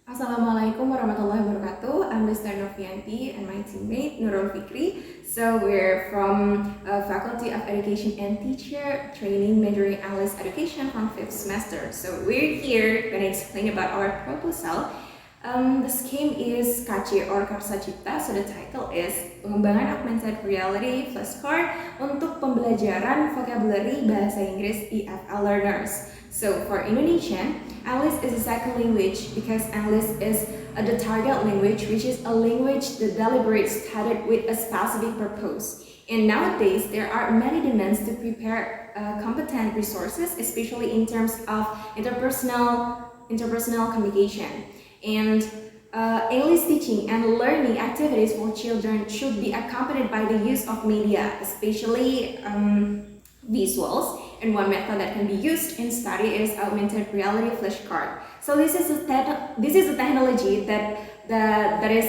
Assalamualaikum warahmatullahi wabarakatuh. I'm Mr. Novianti and my teammate Nurul Fikri. So we're from Faculty of Education and Teacher Training, majoring English Education from 5th semester. So we're here going to explain about our proposal. The scheme is KC or Karsa Cipta. So the title is Pengembangan Augmented Reality Flashcard untuk Pembelajaran Vocabulary Bahasa Inggris EFL Learners. So for Indonesian, English is a second language because English is the target language, which is a language that deliberately studied with a specific purpose. And nowadays, there are many demands to prepare competent resources, especially in terms of interpersonal communication. And English teaching and learning activities for children should be accompanied by the use of media, especially visuals. And one method that can be used in study is augmented reality flashcard. So this is a technology that is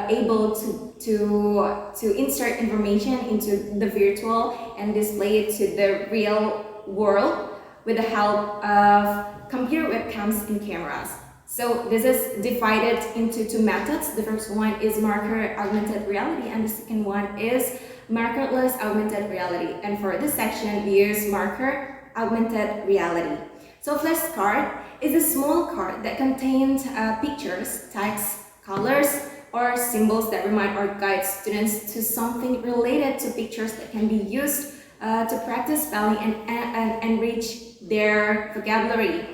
able to insert information into the virtual and display it to the real world with the help of computer webcams and cameras. So this is divided into two methods. The first one is marker augmented reality and the second one is markerless augmented reality. And for this section, we use marker augmented reality. So flashcard is a small card that contains pictures, text, colors, or symbols that remind or guide students to something related to pictures that can be used to practice spelling and enrich their vocabulary.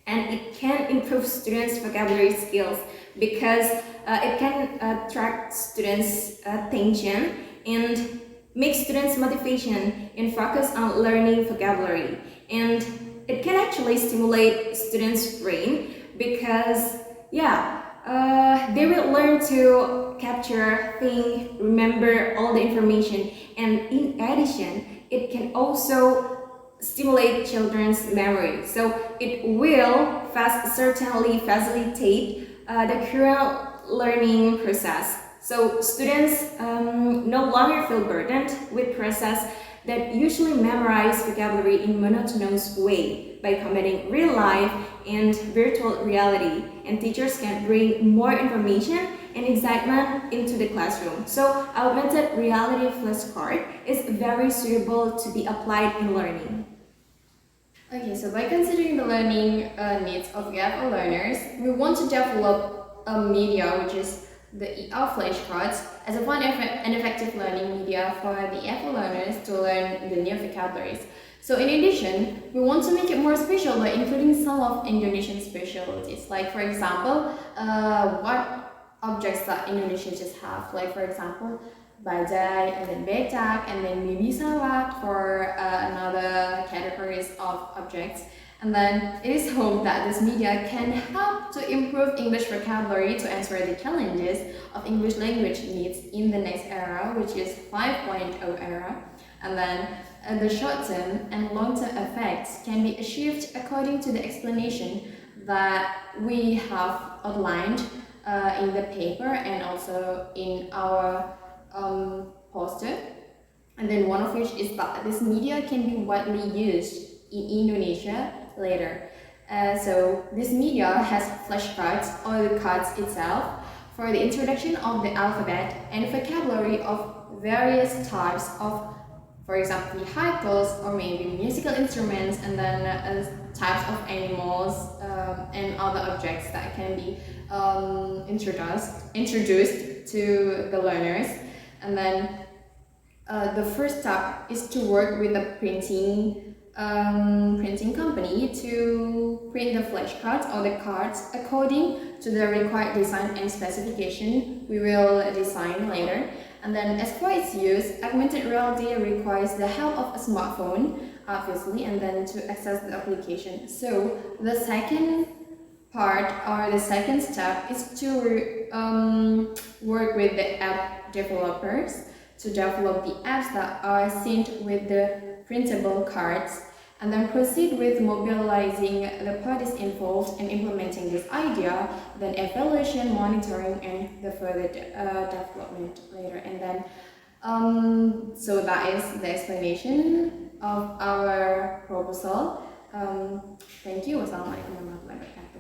And it can improve students' vocabulary skills because it can attract students' attention and make students' motivation and focus on learning vocabulary. And it can actually stimulate students' brain because, they will learn to capture, think, remember all the information. And in addition, it can also stimulate children's memory. So it will certainly facilitate the current learning process. So students no longer feel burdened with process that usually memorize vocabulary in monotonous way by combining real life and virtual reality, and teachers can bring more information and excitement into the classroom. So augmented reality flashcard is very suitable to be applied in learning. Okay, so by considering the learning needs of EFL learners, we want to develop a media which is the EL flashcards as a fun and effective learning media for the EFL learners to learn the new vocabularies. So in addition, we want to make it more special by including some of Indonesian specialties, like for example, what objects that Indonesians just have, like for example, bajai and then betak and then maybe salak for another categories of objects. And then it is hoped that this media can help to improve English vocabulary to answer the challenges of English language needs in the next era, which is 5.0 era. And then the short-term and long-term effects can be achieved according to the explanation that we have outlined in the paper and also in our poster. And then one of which is that this media can be widely used in Indonesia later. So this media has flashcards or the cards itself for the introduction of the alphabet and vocabulary of various types of, for example, vehicles or maybe musical instruments, and then types of animals and other objects that can be introduced to the learners. And then the first step is to work with a printing company to print the flashcards or the cards according to the required design and specification we will design later. And then as for its use, augmented reality requires the help of a smartphone, obviously, and then to access the application. So the second part or the second step is to work with the app developers to develop the apps that are synced with the printable cards, and then proceed with mobilizing the parties involved in implementing this idea, then evaluation, monitoring, and the further development later. And then so that is the explanation of our proposal. Thank you. Wassalamualaikum warahmatullahi wabarakatuh.